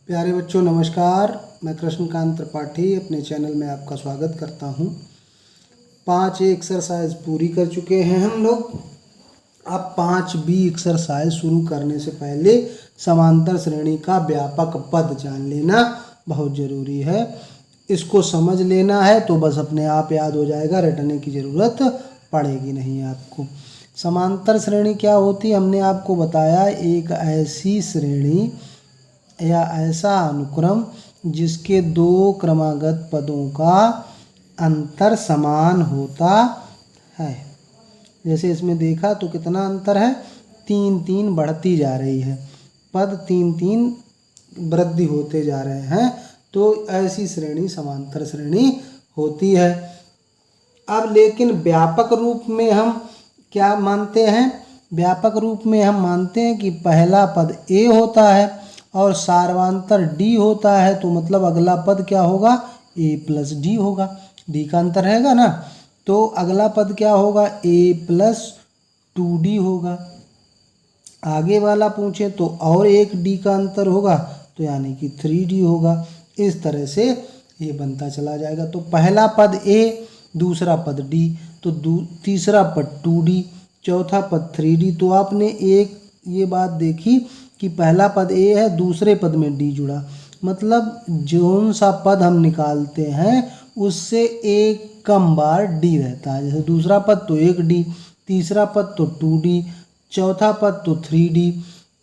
प्यारे बच्चों नमस्कार। मैं कृष्णकांत त्रिपाठी अपने चैनल में आपका स्वागत करता हूं। 5 एक्सरसाइज पूरी कर चुके हैं हम लोग। अब 5B एक्सरसाइज शुरू करने से पहले समांतर श्रेणी का व्यापक पद जान लेना बहुत ज़रूरी है। इसको समझ लेना है तो बस अपने आप याद हो जाएगा, रटने की ज़रूरत पड़ेगी नहीं आपको। समांतर श्रेणी क्या होती है हमने आपको बताया, एक ऐसी श्रेणी या ऐसा अनुक्रम जिसके दो क्रमागत पदों का अंतर समान होता है। जैसे इसमें देखा तो कितना अंतर है, 3 बढ़ती जा रही है, पद 3 वृद्धि होते जा रहे हैं, तो ऐसी श्रेणी समांतर श्रेणी होती है। अब लेकिन व्यापक रूप में हम क्या मानते हैं, व्यापक रूप में हम मानते हैं कि पहला पद ए होता है और सार्वांतर डी होता है, तो मतलब अगला पद क्या होगा, ए प्लस डी होगा। डी का अंतर रहेगा ना, तो अगला पद क्या होगा, ए प्लस 2D होगा। आगे वाला पूछे तो और एक डी का अंतर होगा, तो यानी कि 3D होगा। इस तरह से ये बनता चला जाएगा। तो पहला पद ए, दूसरा पद डी, तो तीसरा पद 2D, चौथा पद 3D। तो आपने एक ये बात देखी कि पहला पद ए है, दूसरे पद में डी जुड़ा, मतलब जौन सा पद हम निकालते हैं उससे एक कम बार डी रहता है। जैसे दूसरा पद तो 1D, तीसरा पद तो 2D, चौथा पद तो 3D।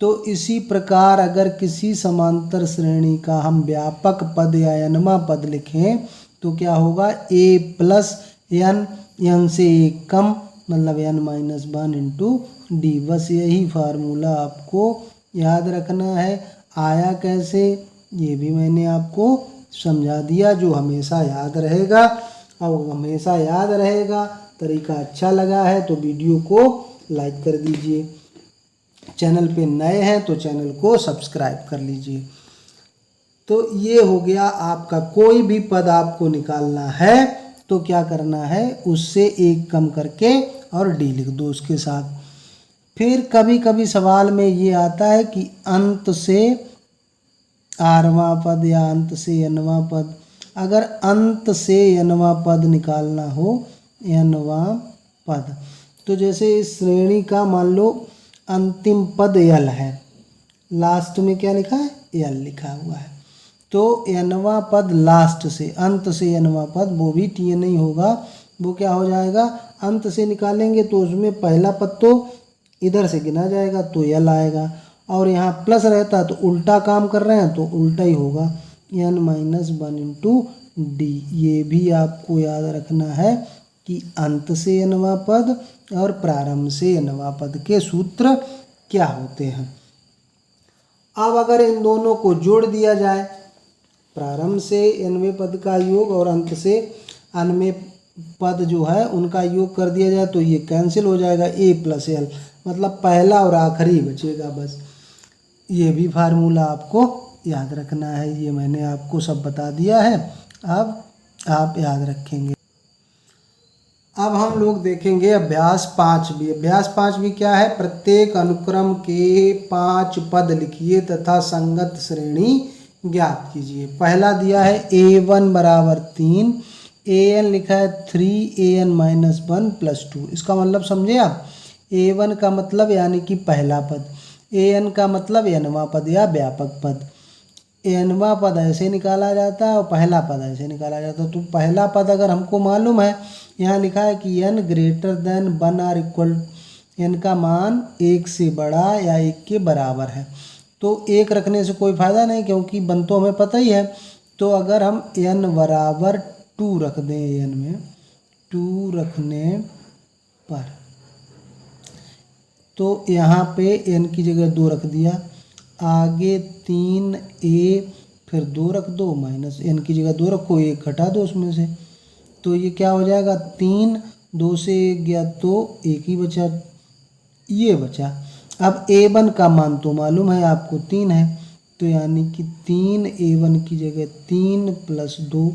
तो इसी प्रकार अगर किसी समांतर श्रेणी का हम व्यापक पद या एनवा पद लिखें तो क्या होगा, ए प्लस एन, एन से एक कम, मतलब n-1 इंटू डी। बस यही फार्मूला आपको याद रखना है। आया कैसे ये भी मैंने आपको समझा दिया, जो हमेशा याद रहेगा। और हमेशा याद रहेगा, तरीका अच्छा लगा है तो वीडियो को लाइक कर दीजिए। चैनल पे नए हैं तो चैनल को सब्सक्राइब कर लीजिए। तो ये हो गया आपका, कोई भी पद आपको निकालना है तो क्या करना है, उससे एक कम करके और डी लिख दो उसके साथ। फिर कभी कभी सवाल में ये आता है कि अंत से आरवां पद या अंत से एनवां पद। अगर अंत से एनवां पद निकालना हो, एनवां पद, तो जैसे इस श्रेणी का मान लो अंतिम पद यल है, लास्ट में क्या लिखा है, यल लिखा हुआ है, तो एनवां पद लास्ट से, अंत से एनवां पद, वो भी टी नहीं होगा, वो क्या हो जाएगा, अंत से निकालेंगे तो उसमें पहला पद तो इधर से गिना जाएगा तो यल आएगा, और यहाँ प्लस रहता तो उल्टा काम कर रहे हैं तो उल्टा ही होगा, n-1 इंटू डी। ये भी आपको याद रखना है कि अंत से एनवां पद और प्रारंभ से एनवां पद के सूत्र क्या होते हैं। अब अगर इन दोनों को जोड़ दिया जाए, प्रारंभ से एनवें पद का योग और अंत से अनवें पद जो है उनका योग कर दिया जाए तो ये कैंसिल हो जाएगा, ए प्लस एल, मतलब पहला और आखिरी बचेगा बस। ये भी फार्मूला आपको याद रखना है, ये मैंने आपको सब बता दिया है, अब आप याद रखेंगे। अब हम लोग देखेंगे अभ्यास 5B। अभ्यास 5B क्या है, प्रत्येक अनुक्रम के 5 पद लिखिए तथा संगत श्रेणी ज्ञात कीजिए। पहला दिया है a1 बराबर 3, an लिखा है 3an-1 प्लस 2। इसका मतलब समझे आप, a1 का मतलब यानी कि पहला पद, an का मतलब एनवां पद या व्यापक पद। एनवां पद ऐसे निकाला जाता है और पहला पद ऐसे निकाला जाता है। तो पहला पद अगर हमको मालूम है, यहाँ लिखा है कि n greater than 1 or equal, n का मान 1 से बड़ा या 1 के बराबर है, तो 1 रखने से कोई फ़ायदा नहीं क्योंकि 1 तो हमें पता ही है। तो अगर हम n बराबर 2 रख दें, n में 2 रखने पर, तो यहाँ पे n की जगह 2 रख दिया, आगे 3a फिर 2 रख दो, माइनस n की जगह 2 रखो, 1 घटा दो उसमें से, तो ये क्या हो जाएगा, 3, 2 से 1 गया तो 1 ही बचा, ये बचा। अब a1 का मान तो मालूम है आपको 3 है, तो यानी कि 3a1 की जगह 3 प्लस 2,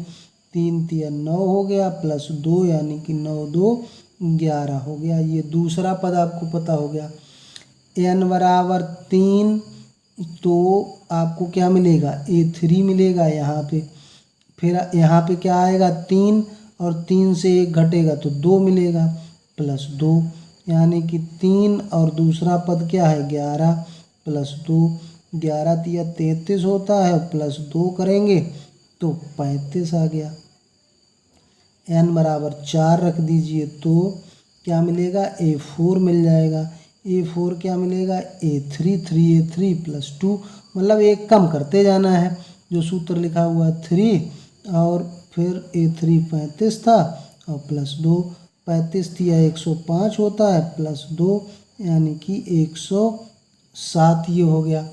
3 9 हो गया, प्लस 2 यानी कि 9-2 11 हो गया। ये दूसरा पद आपको पता हो गया। n बराबर 3 तो आपको क्या मिलेगा, A3 मिलेगा यहाँ पे। फिर यहाँ पे क्या आएगा 3, और 3 से 1 घटेगा तो 2 मिलेगा, +2, यानी कि 3 और दूसरा पद क्या है 11 +2, 11 तिया 33 होता है, +2 करेंगे तो 35 आ गया। n बराबर 4 रख दीजिए तो क्या मिलेगा, A4 मिल जाएगा। A4 क्या मिलेगा, A3, 3A3 +2, मतलब एक कम करते जाना है, जो सूत्र लिखा हुआ 3 और फिर A3 35 था और +2, 35 तिया 105 होता है, +2 यानी कि 107 ये हो गया।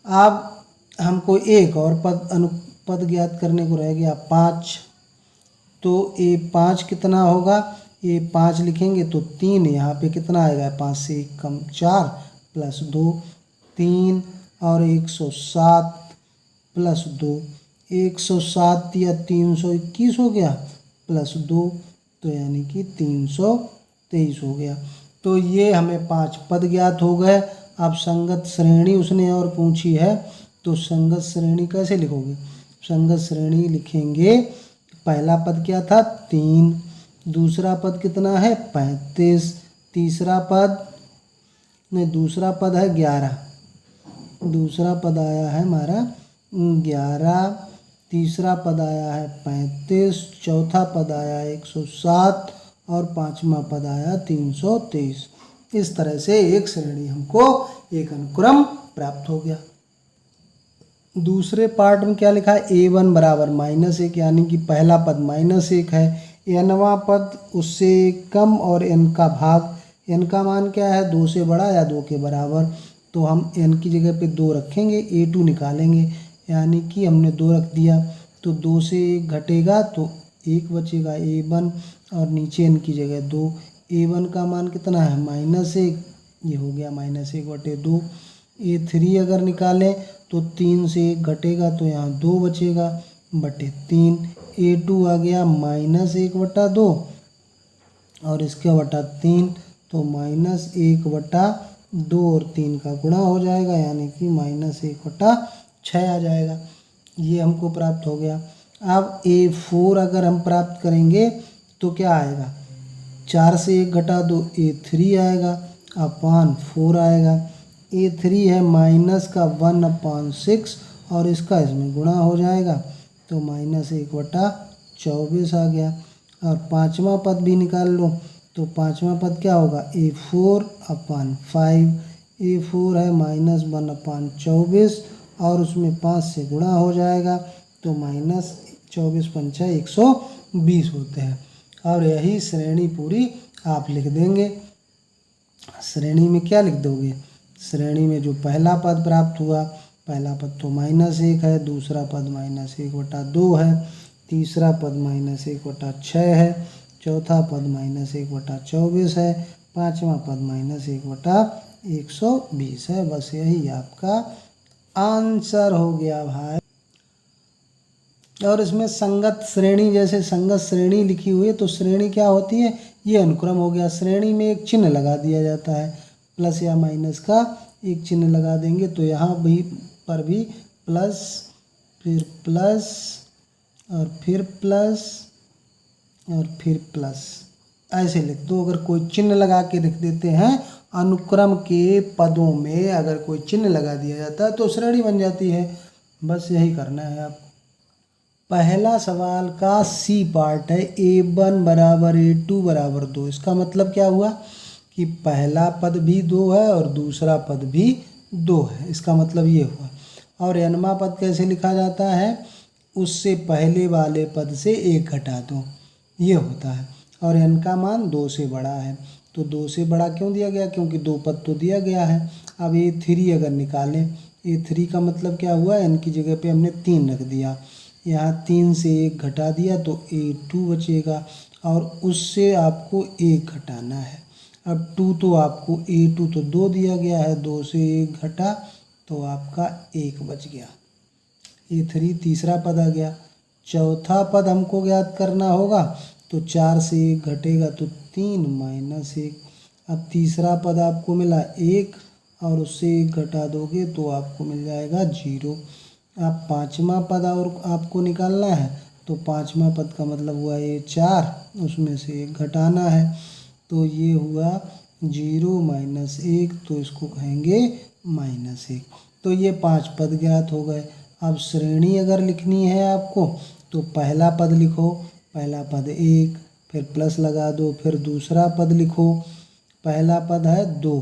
अब हमको एक और अनुपद ज्ञात करने को रह गया 5, तो A5 कितना होगा, A5 लिखेंगे तो 3, यहाँ पे कितना आएगा 5 से 1 कम 4 +2, 3 और 107 +2, 107 या 321 हो गया +2, तो यानी कि 323 हो गया। तो ये हमें 5 पद ज्ञात हो गए। अब संगत श्रेणी उसने और पूछी है, तो संगत श्रेणी कैसे लिखोगे, संगत श्रेणी लिखेंगे, पहला पद क्या था 3, दूसरा पद कितना है 35, तीसरा पद नहीं, दूसरा पद है 11, दूसरा पद आया है हमारा 11, तीसरा पद आया है 35, चौथा पद आया है 107 और पांचवा पद आया 323। इस तरह से एक श्रेणी हमको एक अनुक्रम प्राप्त हो गया। दूसरे पार्ट में क्या लिखा है, A1 बराबर -1, यानी कि पहला पद -1 है, nवां पद उससे कम और n का भाग, n का मान क्या है 2 से बड़ा या 2 के बराबर, तो हम n की जगह पे 2 रखेंगे, A2 निकालेंगे, यानी कि हमने 2 रख दिया तो 2 से 1 घटेगा तो 1 बचेगा A1 और नीचे n की जगह 2, A1 का मान कितना है -1, ये हो गया -1/2। A3 अगर निकालें तो 3 से 1 घटेगा तो यहाँ 2 बचेगा बटे 3, A2 आ गया -1/2 और इसका बटा 3, तो -1/2 और 3 का गुणा हो जाएगा, यानी कि -1/6 आ जाएगा। ये हमको प्राप्त हो गया। अब A4 अगर हम प्राप्त करेंगे तो क्या आएगा, 4 से 1 घटा दो A3 आएगा अपान 4 आएगा। A3 है -1/6 और इसका इसमें गुणा हो जाएगा तो -1/24 आ गया। और पांचवा पद भी निकाल लो तो पांचवा पद क्या होगा, A4/5, A4 है -1/24 और उसमें 5 से गुणा हो जाएगा तो -24×5 120 होते हैं। और यही श्रेणी पूरी आप लिख देंगे। श्रेणी में क्या लिख दोगे, श्रेणी में जो पहला पद प्राप्त हुआ, पहला पद तो -1 है, दूसरा पद -1/2 है, तीसरा पद -1/6 है, चौथा पद -1/24 है, पांचवा पद -1/120 है। बस यही आपका आंसर हो गया भाई। और इसमें संगत श्रेणी, जैसे संगत श्रेणी लिखी हुई है तो श्रेणी क्या होती है, ये अनुक्रम हो गया। श्रेणी में एक चिन्ह लगा दिया जाता है, प्लस या माइनस का एक चिन्ह लगा देंगे तो यहाँ भी पर भी प्लस, फिर प्लस और फिर प्लस और फिर प्लस, ऐसे लिख दो। अगर कोई चिन्ह लगा के लिख देते हैं, अनुक्रम के पदों में अगर कोई चिन्ह लगा दिया जाता है तो श्रेणी बन जाती है। बस यही करना है आपको। पहला सवाल का सी पार्ट है, A1 बराबर A2 बराबर 2। इसका मतलब क्या हुआ कि पहला पद भी 2 है और दूसरा पद भी 2 है, इसका मतलब ये हुआ। और nवां पद कैसे लिखा जाता है, उससे पहले वाले पद से 1 घटा दो, ये होता है। और n का मान 2 से बड़ा है, तो 2 से बड़ा क्यों दिया गया, क्योंकि 2 पद तो दिया गया है। अब A3 अगर निकालें, A3 का मतलब क्या हुआ, n की जगह पे हमने 3 रख दिया, यहाँ 3 से 1 घटा दिया तो A2 बचेगा और उससे आपको 1 घटाना है। अब 2 तो आपको A2 तो 2 दिया गया है, 2 से 1 घटा तो आपका 1 बच गया। A3 तीसरा पद आ गया। चौथा पद हमको ज्ञात करना होगा तो 4 से 1 घटेगा तो 3 -1। अब तीसरा पद आपको मिला 1 और उससे 1 घटा दोगे तो आपको मिल जाएगा 0। अब 5वां पद और आपको निकालना है, तो 5वां पद का मतलब हुआ ये 4, उसमें से 1 घटाना है, तो ये हुआ 0 माइनस 1, तो इसको कहेंगे -1। तो ये 5 पद ज्ञात हो गए। अब श्रेणी अगर लिखनी है आपको तो पहला पद लिखो, पहला पद 1, फिर प्लस लगा दो, फिर दूसरा पद लिखो, पहला पद है 2,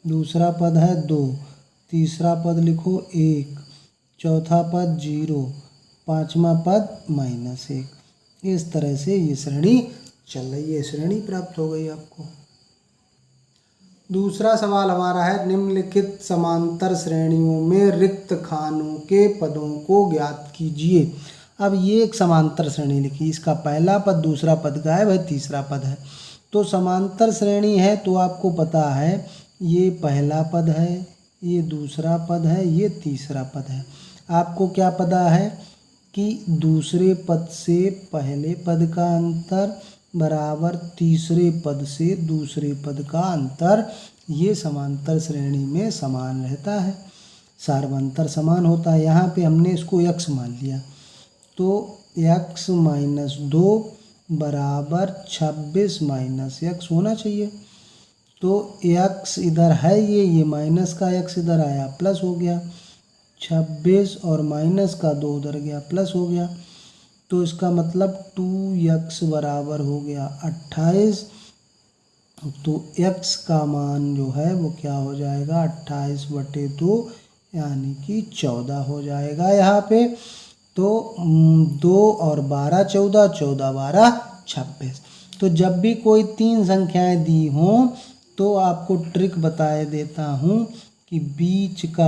दूसरा पद है 2, तीसरा पद लिखो 1, चौथा पद 0, 5वां पद -1। इस तरह से ये श्रेणी चल रही है, श्रेणी प्राप्त हो गई आपको। दूसरा सवाल हमारा है, निम्नलिखित समांतर श्रेणियों में रिक्त खानों के पदों को ज्ञात कीजिए। अब ये एक समांतर श्रेणी लिखी, इसका पहला पद दूसरा पद गायब है, तीसरा पद है। तो समांतर श्रेणी है तो आपको पता है ये पहला पद है, ये दूसरा पद है, ये तीसरा पद है। आपको क्या पता है कि दूसरे पद से पहले पद का अंतर बराबर तीसरे पद से दूसरे पद का अंतर, ये समांतर श्रेणी में समान रहता है, सार्वंतर समान होता है। यहाँ पे हमने इसको x मान लिया, तो x - 2 बराबर 26 - x होना चाहिए। तो x इधर है, ये माइनस का x इधर आया, प्लस हो गया, 26 और माइनस का 2 उधर गया, प्लस हो गया। तो इसका मतलब 2x बराबर हो गया 28। तो x का मान जो है वो क्या हो जाएगा, 28/2 यानी कि 14 हो जाएगा यहाँ पे। तो 2 और 12 14, 14 12 26। तो जब भी कोई 3 संख्याएं दी हों तो आपको ट्रिक बताए देता हूँ कि बीच का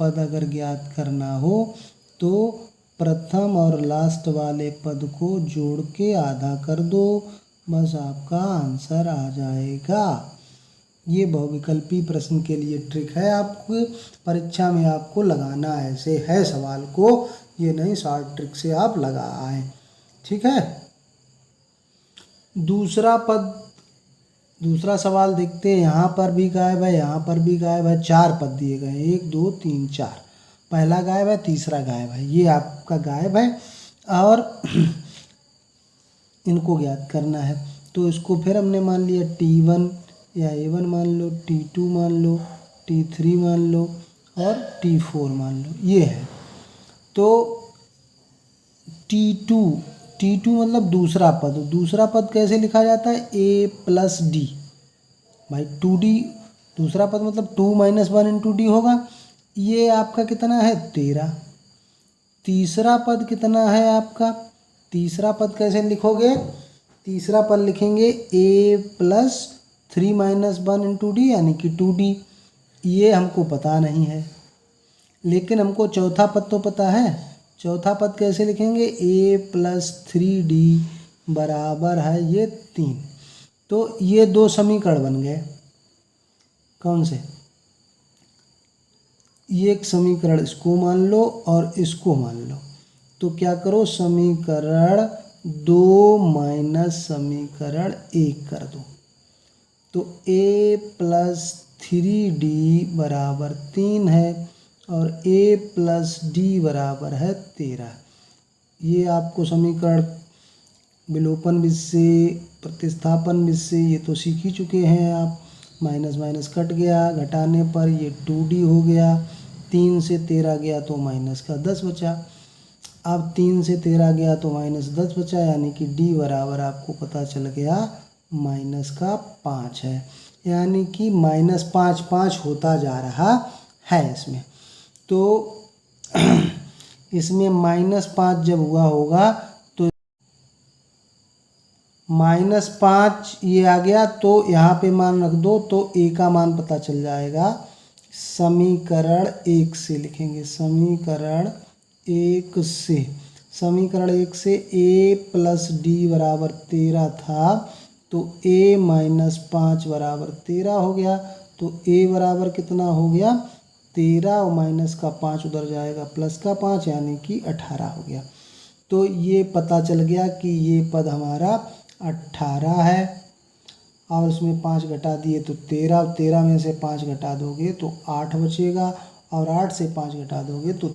पद अगर ज्ञात करना हो तो प्रथम और लास्ट वाले पद को जोड़ के आधा कर दो, बस आपका आंसर आ जाएगा। ये बहुविकल्पी प्रश्न के लिए ट्रिक है, आपको परीक्षा में आपको लगाना ऐसे है सवाल को, ये नहीं शॉर्ट ट्रिक से आप लगा आए, ठीक है। दूसरा सवाल देखते हैं। यहाँ पर भी गायब है, यहाँ पर भी गायब है, 4 पद दिए गए हैं, 1 2 3 4। पहला गायब है, तीसरा गायब है, ये आपका गायब है और इनको ज्ञात करना है। तो इसको फिर हमने मान लिया T1 या A1 मान लो, T2 मान लो, T3 मान लो और T4 मान लो, ये है। तो T2 मतलब दूसरा पद कैसे लिखा जाता है, A + D भाई 2D, दूसरा पद मतलब 2 - 1 × D होगा। ये आपका कितना है, 13। तीसरा पद कितना है आपका, तीसरा पद कैसे लिखोगे, तीसरा पद लिखेंगे A + 3 - 1 × D यानी कि 2D। ये हमको पता नहीं है, लेकिन हमको चौथा पद तो पता है। चौथा पद कैसे लिखेंगे, A + 3D बराबर है ये 3। तो ये 2 समीकरण बन गए, कौन से, ये एक समीकरण इसको मान लो और इसको मान लो। तो क्या करो, समीकरण 2 माइनस समीकरण 1 कर दो। तो A + 3D बराबर 3 है और A + D बराबर है 13। ये आपको समीकरण विलोपन विधि से, प्रतिस्थापन विधि से ये तो सीख ही चुके हैं आप। माइनस माइनस कट गया, घटाने पर ये 2D हो गया, 3 से 13 गया तो माइनस का 10 बचा। अब 3 से 13 गया तो -10 बचा, यानी कि D बराबर आपको पता चल गया -5 है, यानी कि -5 5 होता जा रहा है इसमें। तो इसमें -5 जब हुआ होगा तो -5 ये आ गया, तो यहाँ पे मान रख दो तो A का मान पता चल जाएगा। समीकरण 1 से लिखेंगे, समीकरण 1 से A + D बराबर 13 था, तो A - 5 बराबर 13 हो गया। तो A बराबर कितना हो गया, 13 और माइनस का 5 उधर जाएगा, प्लस का 5 यानी कि 18 हो गया। तो ये पता चल गया कि ये पद हमारा 18 है। और उसमें 5 घटा दिए तो 13, 13 में से 5 घटा दोगे तो 8 बचेगा, और 8 से 5 घटा दोगे तो